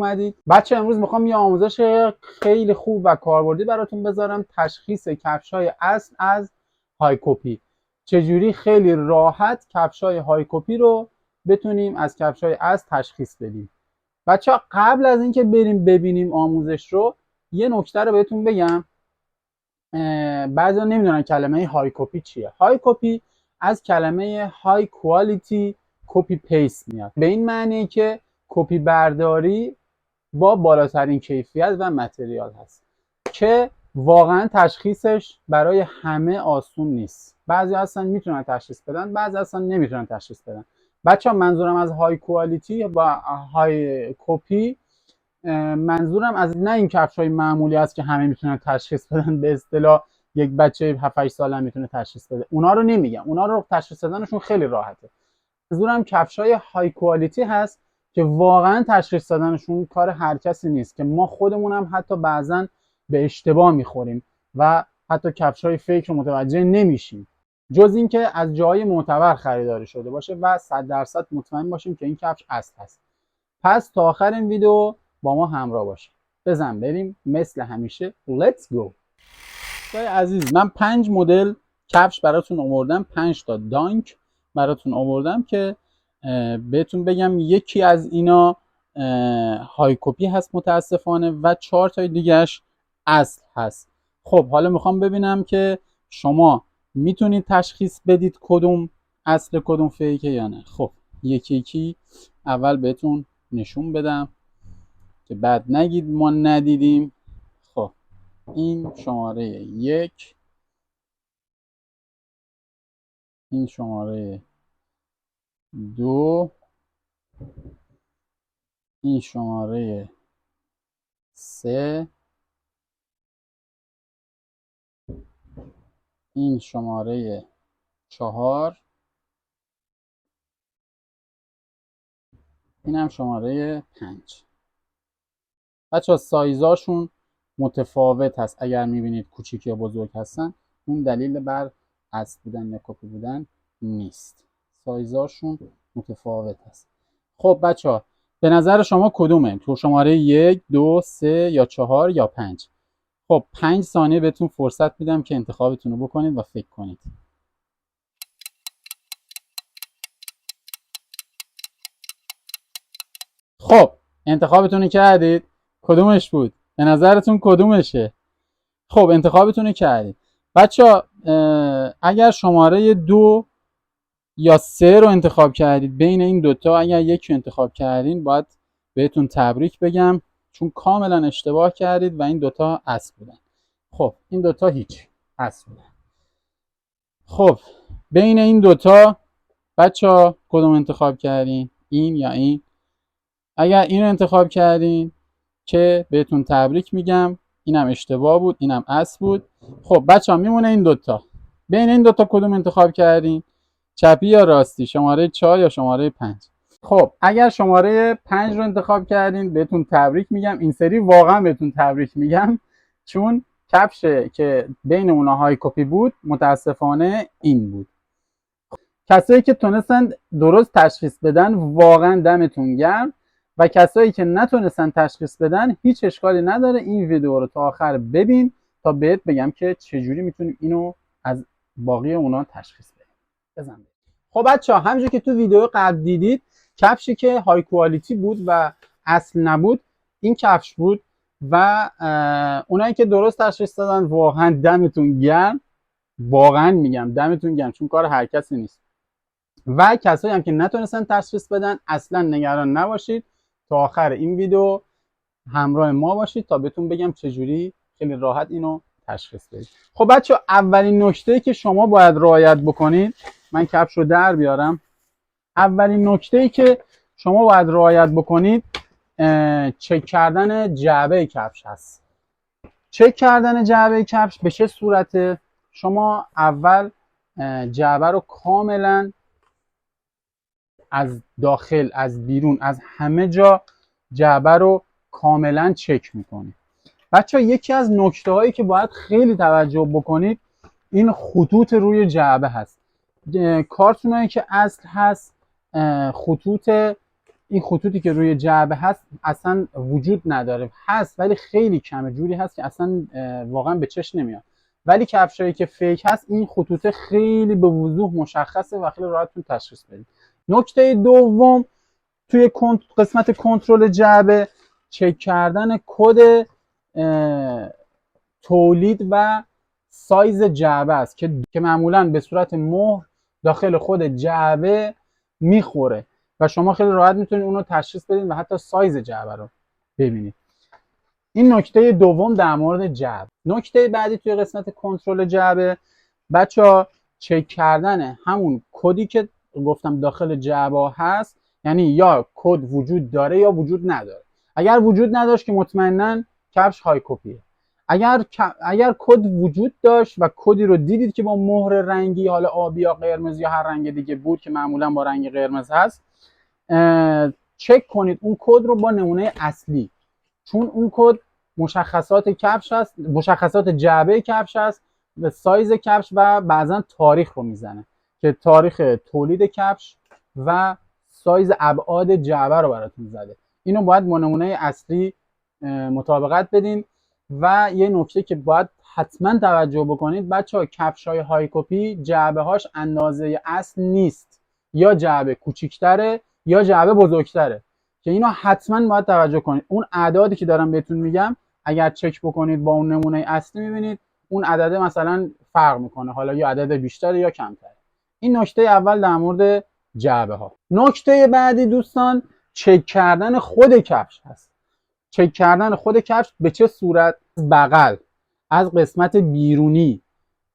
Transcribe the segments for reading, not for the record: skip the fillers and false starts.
اومدید. بچه امروز میخوام یه آموزش خیلی خوب و کاربردی براتون بذارم، تشخیص کفش‌های اصل از های کپی. چجوری خیلی راحت کفش‌های های کپی رو بتونیم از کفش‌های اصل تشخیص بدیم. بچه قبل از اینکه بریم ببینیم آموزش رو، یه نکته رو بهتون بگم. بعضیا نمیدونن کلمه های کپی چیه. های کپی از کلمه های کوالیتی کپی پیست میاد، به این معنی که کپی برداری با بالاترین کیفیت و متریال هست که واقعا تشخیصش برای همه آسون نیست. بعضی اصلا میتونن تشخیص بدن، بعضی اصلا نمیتونن تشخیص بدن. بچه ها منظورم از های کوالیتی و های کپی، منظورم از نه این کفش‌های معمولی است که همه میتونن تشخیص بدن، به اصطلاح یک بچه 7-8 ساله هم میتونه تشخیص بده. اونا رو نمیگم، اونا رو تشخیص دادنشون خیلی راحته. منظورم کفش‌های های کوالیتی هست که واقعا تشخیص دادنشون کار هر کسی نیست، که ما خودمون هم حتی بعضا به اشتباه میخوریم و حتی کفش‌های فیک رو متوجه نمیشیم، جز اینکه از جای معتبر خریداری شده باشه و 100% مطمئن باشیم که این کفش اصل هست. پس تا آخر این ویدیو با ما همراه باشید. بزن بریم مثل همیشه. Let's go. عزیز، من 5 مدل کفش براتون آوردم، 5 تا دانک براتون آوردم که بهتون بگم یکی از اینا های کپی هست متاسفانه و 4 تای دیگهش اصل هست. خب حالا میخوام ببینم که شما میتونید تشخیص بدید کدوم اصل کدوم فیکه یا نه. خب یکی یکی اول بهتون نشون بدم که بعد نگید ما ندیدیم. خب این شماره 1، این شماره 2، این شماره 3، این شماره 4، این هم شماره 5. بچه ها سایزاشون متفاوت هست، اگر میبینید کوچیک یا بزرگ هستن اون دلیل بر اصل بودن یا کپی بودن نیست، سایزاشون متفاوت هست. خب بچه ها به نظر شما کدومه؟ تو شماره 1، 2، 3 یا 4 یا 5؟ خب 5 ثانیه بهتون فرصت میدم که انتخابتون رو بکنید و فکر کنید. خب انتخابتون رو کردید؟ کدومش بود؟ به نظرتون کدومشه؟ خب انتخابتون رو کردید. بچه اگر شماره 2 یا 3 رو انتخاب کردید، بین این دوتا اگر یکی رو انتخاب کردین باید بهتون تبریک بگم، چون کاملا اشتباه کردید و این دوتا اصل بودن. خب این دوتا هیچ اصل بودن. خب بین این دوتا بچه کدوم انتخاب کردین؟ این یا این؟ اگر این رو انتخاب کردین که بهتون تبریک میگم، اینم اشتباه بود، اینم اصل بود. خب بچه ها میمونه این دوتا. بین این دوتا کدوم انتخاب کردین؟ چپی یا راستی؟ شماره 4 یا شماره 5؟ خب اگر شماره 5 رو انتخاب کردین بهتون تبریک میگم، این سری واقعا بهتون تبریک میگم، چون کفشه که بین اونها های کپی بود متاسفانه این بود. کسایی که تونستن درست تشخیص بدن واقعا دمتون گرم، و کسایی که نتونستن تشخیص بدن هیچ اشکالی نداره، این ویدیو رو تا آخر ببین تا بهت بگم که چجوری میتونیم اینو از باقی اونا تشخیص بدیم. بزن. خب بچه‌ها همونجوری که تو ویدیو قبل دیدید، کفشی که های کوالیتی بود و اصل نبود این کفش بود، و اونایی که درست تشخیص دادن واقعا دمتون گرم، واقعا میگم دمتون گرم، چون کار هر کسی نیست. و کسایی هم که نتونستن تشخیص بدن اصلا نگران نباشید، تا آخر این ویدیو همراه ما باشید تا بهتون بگم چجوری خیلی راحت اینو تشخیص بدید. خب بچه اولین نکته‌ای که شما باید رعایت بکنید، من کفش رو در بیارم. اولین نکته‌ای که شما باید رعایت بکنید چک کردن جعبه کفش هست. چک کردن جعبه کفش به چه صورته؟ شما اول جعبه رو کاملا از داخل، از بیرون، از همه جا جعبه رو کاملا چک میکنید. بچه یکی از نکته هایی که باید خیلی توجه بکنید این خطوط روی جعبه هست. کارتون هایی که اصل هست خطوط این خطوطی که روی جعبه هست اصلا وجود نداره، هست ولی خیلی کمه، جوری هست که اصلا واقعا به چشم نمیاد. ولی کفشایی که فیک هست این خطوط خیلی به وضوح مشخصه و خیلی راحتتون تشخیص بدید. نکته دوم توی قسمت کنترل جعبه چک کردن کد تولید و سایز جعبه است که معمولا به صورت مهر داخل خود جعبه میخوره و شما خیلی راحت میتونید اون رو تشخیص بدین و حتی سایز جعبه رو ببینید. این نکته دوم در مورد جعبه. نکته بعدی توی قسمت کنترل جعبه بچه‌ها چک کردن همون کدی که گفتم داخل جعبه هست، یعنی یا کد وجود داره یا وجود نداره. اگر وجود نداشت که مطمئناً کفش های کپیه. اگر کد وجود داشت و کدی رو دیدید که با مهر رنگی، حالا آبی یا قرمز یا هر رنگ دیگه بود که معمولا با رنگ قرمز هست، چک کنید اون کد رو با نمونه اصلی، چون اون کد مشخصات کفش هست، مشخصات جعبه کفش هست و سایز کفش و بعضا تاریخ رو میزنه که تاریخ تولید کفش و سایز ابعاد جعبه رو براتون زده. اینو باید با نمونه اصلی مطابقت بدین. و یه نکته که باید حتما توجه بکنید بچه‌ها، کفش‌های های کپی جعبه هاش اندازه اصل نیست، یا جعبه کوچیک‌تره یا جعبه بزرگتره که اینا حتما باید توجه کنید. اون اعدادی که دارم بهتون میگم اگر چک بکنید با اون نمونه اصلی میبینید اون عدده مثلا فرق میکنه، حالا یا عدد بیشتره یا کمتره. این نکته اول در مورد جعبه ها. نکته بعدی دوستان چک کردن خود کفش هست. چک کردن خود کفش به چه صورت؟ از بغل، از قسمت بیرونی،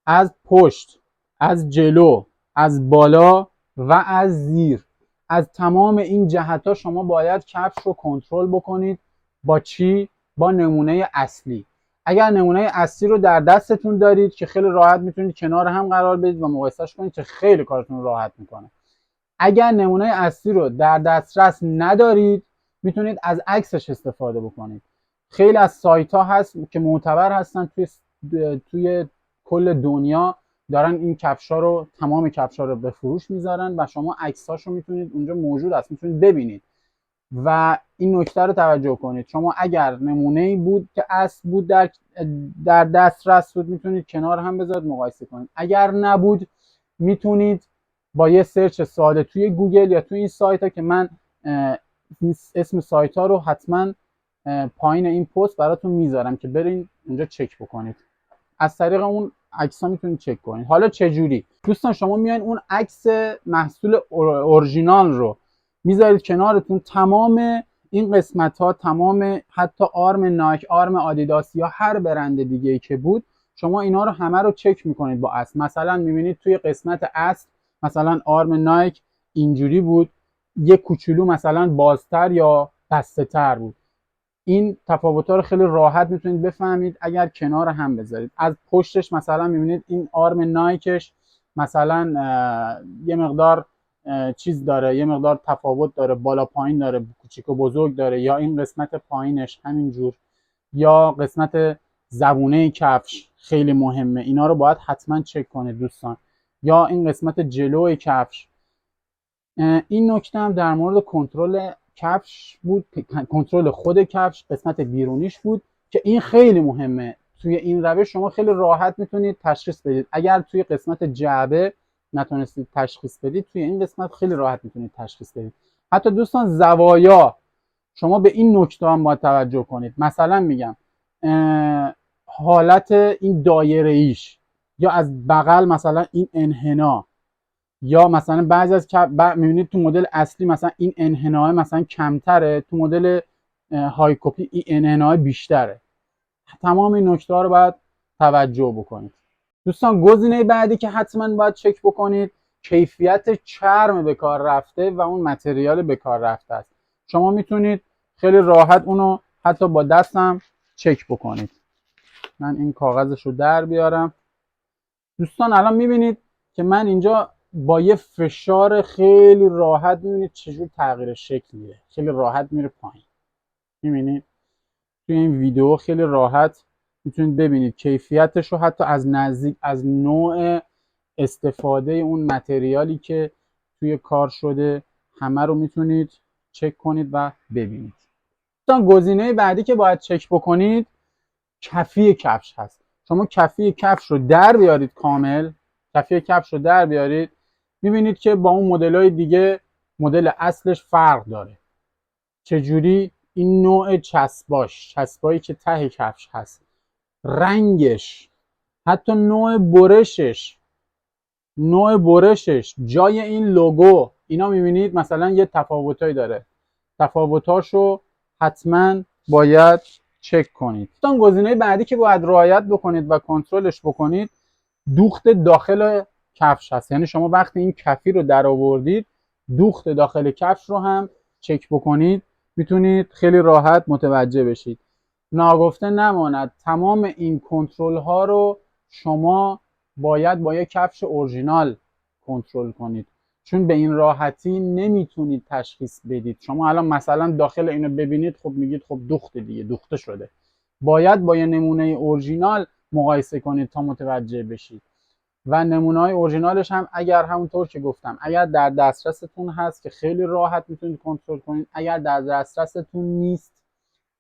از پشت، از جلو، از بالا و از زیر. از تمام این جهت ها شما باید کفش رو کنترل بکنید. با چی؟ با نمونه اصلی. اگر نمونه اصلی رو در دستتون دارید که خیلی راحت میتونید کنار هم قرار بدید و مقایسهش کنید که خیلی کارتون راحت میکنه. اگر نمونه اصلی رو در دسترس ندارید میتونید از عکسش استفاده بکنید. خیلی از سایت ها هست که معتبر هستن توی کل دنیا دارن این کفشا رو، تمام کفشا رو به فروش میذارن و شما عکساشو میتونید اونجا موجود هست میتونید ببینید. و این نکته رو توجه کنید، شما اگر نمونه‌ای بود که اصل بود در دسترس بود میتونید کنار هم بذارید مقایسه کنید. اگر نبود میتونید با یه سرچ ساده توی گوگل یا توی این سایت ها که من اسم سایت ها رو حتما پایین این پست براتون میذارم که برین اونجا چک بکنید، از طریق اون عکس ها میتونید چک کنید. حالا چجوری؟ دوستان شما میایین اون عکس محصول اورجینال رو میذارید کنارتون، تمام این قسمت ها، تمام حتی آرم نایک، آرم آدیداس یا هر برند دیگه ای که بود، شما اینا رو همه رو چک میکنید با اصل. مثلا میبینید توی قسمت اصل مثلا آرم نایک اینجوری بود، یه کوچولو مثلا بازتر یا بسته تر بود. این تفاوت‌ها رو خیلی راحت میتونید بفهمید اگر کنار هم بذارید. از پشتش مثلا میبینید این آرم نایکش مثلا یه مقدار چیز داره، یه مقدار تفاوت داره، بالا پایین داره، کوچیک و بزرگ داره، یا این قسمت پایینش همینجور، یا قسمت زبونه کفش خیلی مهمه، اینا رو باید حتما چک کنید دوستان. یا این قسمت جلوی کفش. این نکته هم در مورد کنترل کفش بود، کنترل خود کفش، قسمت بیرونیش بود که این خیلی مهمه. توی این روش شما خیلی راحت میتونید تشخیص بدید. اگر توی قسمت جعبه نتونستید تشخیص بدید، توی این قسمت خیلی راحت میتونید تشخیص بدید. حتی دوستان زوایا، شما به این نکته هم باید توجه کنید. مثلا میگم حالت این دایره ایش، یا از بغل مثلا این انحنا، یا مثلا بعضی از میبینید تو مدل اصلی مثلا این انحنای مثلا کمتره، تو مدل های کپی این انحنای بیشتره. تمام این نکته ها رو باید توجه بکنید. دوستان گزینه بعدی که حتما باید چک بکنید کیفیت چرم به کار رفته و اون متریال به کار رفته است. شما میتونید خیلی راحت اونو حتی با دستم چک بکنید. من این کاغذش رو در بیارم. دوستان الان میبینید که من اینجا با یه فشار خیلی راحت میبینید چجور تغییر شکل میده، خیلی راحت میره پایین. میبینید توی این ویدیو خیلی راحت میتونید ببینید کیفیتش رو، حتی از نزدیک، از نوع استفاده اون متریالی که توی کار شده، همه رو میتونید چک کنید و ببینید. دوستان گزینه بعدی که باید چک بکنید کفی کفش هست. شما کفی کفش رو در بیارید کامل، کفی کفش رو در بیارید، میبینید که با اون مدل‌های دیگه مدل اصلش فرق داره. چجوری؟ این نوع چسبایی که ته کفش هست، رنگش، حتی نوع برشش، جای این لوگو، اینا میبینید مثلا یه تفاوتایی داره. تفاوتاشو حتما باید چک کنید. گزینه بعدی که باید رعایت بکنید و کنترلش بکنید دوخت داخل کفش هست. یعنی شما وقتی این کفی رو در آوردید دوخت داخل کفش رو هم چک بکنید، میتونید خیلی راحت متوجه بشید. ناگفته نماند تمام این کنترل ها رو شما باید با یک کفش اورجینال کنترل کنید، چون به این راحتی نمیتونید تشخیص بدید. شما الان مثلا داخل اینو ببینید، خب میگید خب دوخته دیگه، دوخته شده. باید با یه نمونه اورجینال مقایسه کنید تا متوجه بشید. و نمونه‌های اورجینالش هم اگر همونطور که گفتم اگر در دسترستون هست که خیلی راحت میتونید کنترل کنید، اگر در دسترستون نیست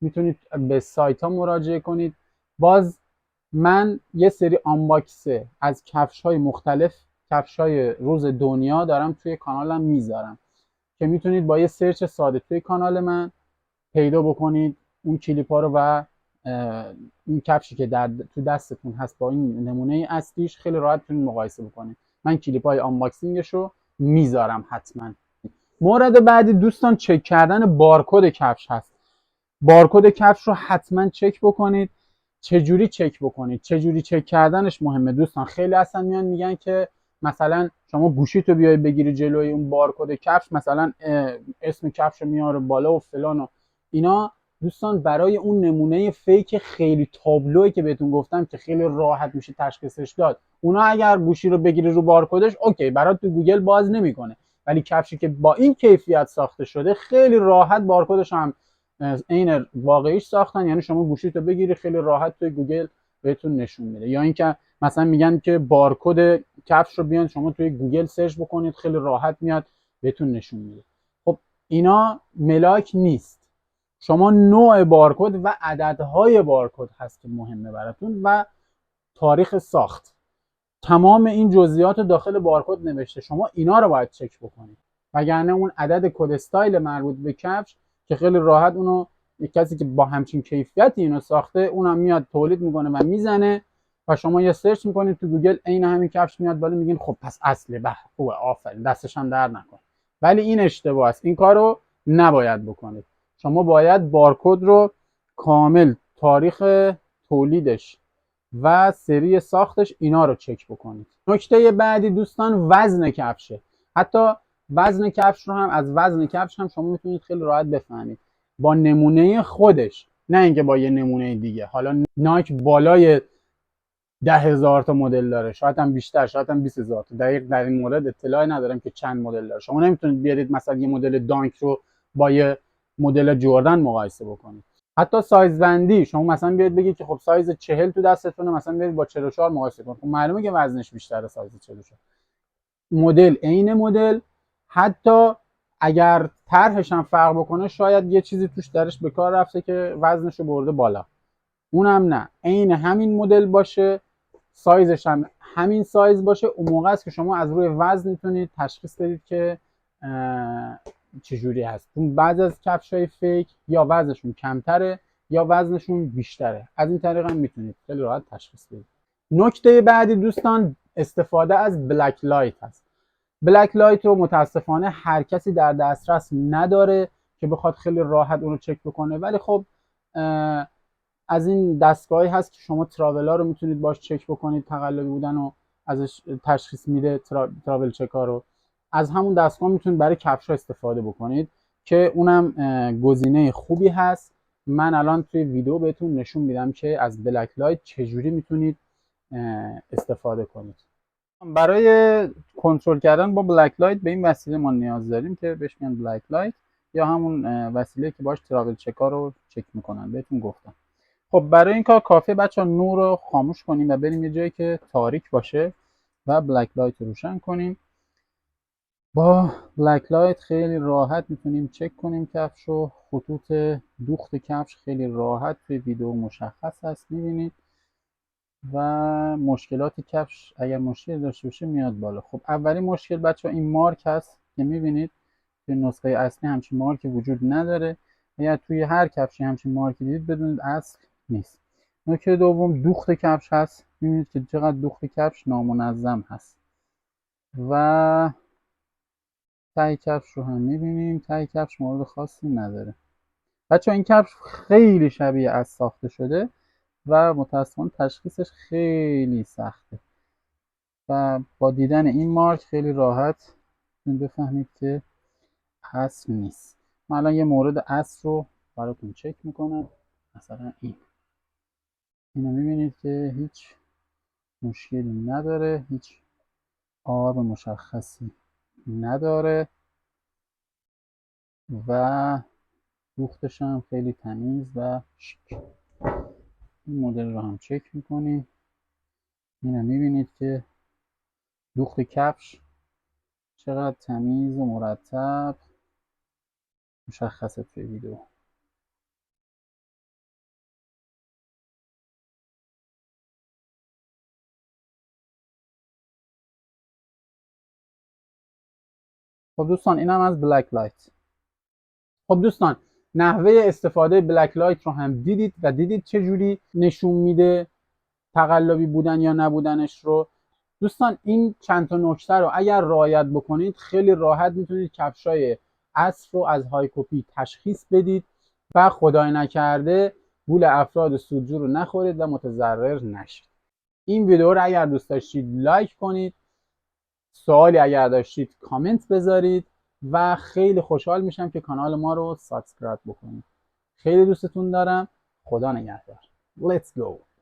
میتونید به سایت ها مراجعه کنید. باز من یه سری آنباکسه از کفش‌های مختلف، کفش‌های روز دنیا دارم توی کانالم میذارم که میتونید با یه سرچ ساده توی کانال من پیدا بکنید اون کلیپا رو و این کفشی که تو دستتون هست با این نمونه اصلیش خیلی راحت میتونید مقایسه بکنید. من کلیپای آنباکسینگش رو میذارم حتما. مورد بعدی دوستان چک کردن بارکد کفش هست. بارکد کفش رو حتما چک بکنید. چجوری چک بکنید؟ چجوری چک کردنش مهمه دوستان. خیلی اصلا میان میگن که مثلا شما گوشیتو بیای بگیری جلوی اون بارکد کفش، مثلا اسم کفش رو میاره بالا و فلان و اینا. دوستان برای اون نمونه فیک خیلی تابلویی که بهتون گفتم که خیلی راحت میشه تشخیصش داد، اونا اگر گوشی رو بگیری رو بارکدش اوکی برات تو گوگل باز نمیکنه، ولی کفشی که با این کیفیت ساخته شده خیلی راحت بارکدش هم عین واقعیش ساختن. یعنی شما گوشیتو بگیری خیلی راحت توی گوگل بهتون نشون میده. یا اینکه مثلا میگن که بارکد کفش رو بیان شما توی گوگل سرچ بکنید خیلی راحت میاد بهتون نشون میده. خب اینا ملاک نیست. شما نوع بارکد و عددهای بارکد هست که مهمه براتون و تاریخ ساخت. تمام این جزئیات داخل بارکد نوشته، شما اینا رو باید چک بکنید، وگرنه اون عدد کد استایل مربوط به کفش که خیلی راحت اونو یک کسی که با همچین کیفیتی اینو ساخته اونم میاد تولید میکنه و میزنه و شما یه سرچ میکنید تو گوگل عین همین کفش میاد بالا، میگین خب پس اصله، به خوبه، آفرین، دستش هم درد نکنه. ولی این اشتباه است، این کارو نباید بکنید. شما باید بارکد رو کامل، تاریخ تولیدش و سری ساختش، اینا رو چک بکنید. نکته بعدی دوستان وزن کفشه. حتی وزن کفش رو هم، از وزن کفش هم شما میتونید خیلی راحت بفهمید با نمونه خودش، نه اینکه با یه نمونه دیگه. حالا نایک بالای 10,000 تا مدل داره، شاید هم بیشتر، شاید هم 20,000 تا. دقیق در این مورد اطلاعی ندارم که چند مدل داره. شما نمیتونید بیارید مثلا یه مدل دانک رو با یه مدل جردن مقایسه بکنید. حتی سایز بندی، شما مثلا بیاید بگید که خب سایز 40 تو دستتونه، مثلا بیاید با 44 مقایسه کنید، خب معلومه که وزنش بیشتره سایز 44. مدل عین مدل، حتی اگر طرحش هم فرق بکنه شاید یه چیزی توش درش به کار رفته که وزنش رو برده بالا، اونم نه، عین همین مدل باشه، سایزش هم همین سایز باشه، اون موقع است که شما از روی وزن میتونید تشخیص بدید که چجوری هست. چون بعضی از کفش‌های فیک یا وزنشون کمتره یا وزنشون بیشتره، از این طریق هم میتونید خیلی راحت تشخیص بدید. نکته بعدی دوستان استفاده از بلک لایت هست. بلک لایت رو متاسفانه هر کسی در دسترس نداره که بخواد خیلی راحت اون رو چک بکنه، ولی خب از این دستگاهی هست که شما تراولا رو میتونید باش چک بکنید، تقلبی بودن رو ازش تشخیص میده تراول چکا رو. از همون دستگاه میتونید برای کفش‌ها استفاده بکنید که اونم گزینه خوبی هست. من الان توی ویدیو بهتون نشون میدم که از بلک لایت چجوری میتونید استفاده کنید. برای کنترل کردن با بلک لایت به این وسیله ما نیاز داریم که بهش میگن بلک لایت، یا همون وسیله که باش تراول چکا رو چک میکنن، بهتون گفتم. خب برای این کار کافیه بچه‌ها نور رو خاموش کنیم و بریم یه جایی که تاریک باشه و بلک لایت رو روشن کنیم. با بلک لایت خیلی راحت میتونیم چک کنیم کفش رو. خطوط دوخت کفش خیلی راحت توی ویدیو مشخص هست میبینید و مشکلات کفش اگر مشکل داشته باشه میاد بالا. خب اولین مشکل بچه این مارک هست که میبینید توی نسخه اصلی همچین مارکی وجود نداره. اگر توی هر کفشی همچین مارکی دیدید بدونید اصل نیست. نکته دوم دوخت کفش هست. میبینید که چقدر دوخت کفش نامنظم هست و ته کفش رو هم میبینیم. ته کفش مورد خاصی نداره. بچه این کفش خیلی شبیه از ساخته شده و متاسفانه تشخیصش خیلی سخته و با دیدن این مارک خیلی راحت بفهمید که اصل نیست. من الان یه مورد اصل رو براتون چک میکنم. مثلا اینو میبینید که هیچ مشکلی نداره، هیچ آب مشخصی نداره و دوختش هم خیلی تمیز و شیک. این مدل رو هم چک میکنیم. اینو میبینید که دوخت کفش چقدر تمیز و مرتب مشخصه توی ویدیو. خب دوستان اینم از بلک لایت. خب دوستان نحوه استفاده بلک لایت رو هم دیدید و دیدید چجوری نشون میده تقلبی بودن یا نبودنش رو. دوستان این چند تا نکته رو اگر رعایت بکنید خیلی راحت میتونید کفشای اصل رو از های کپی تشخیص بدید و خدای نکرده گول افراد سودجو رو نخورید و متضرر نشید. این ویدیو رو اگر دوست داشتید لایک کنید، سوالی اگر داشتید کامنت بذارید و خیلی خوشحال میشم که کانال ما رو سابسکرایب بکنید. خیلی دوستتون دارم. خدا نگهدار. Let's go.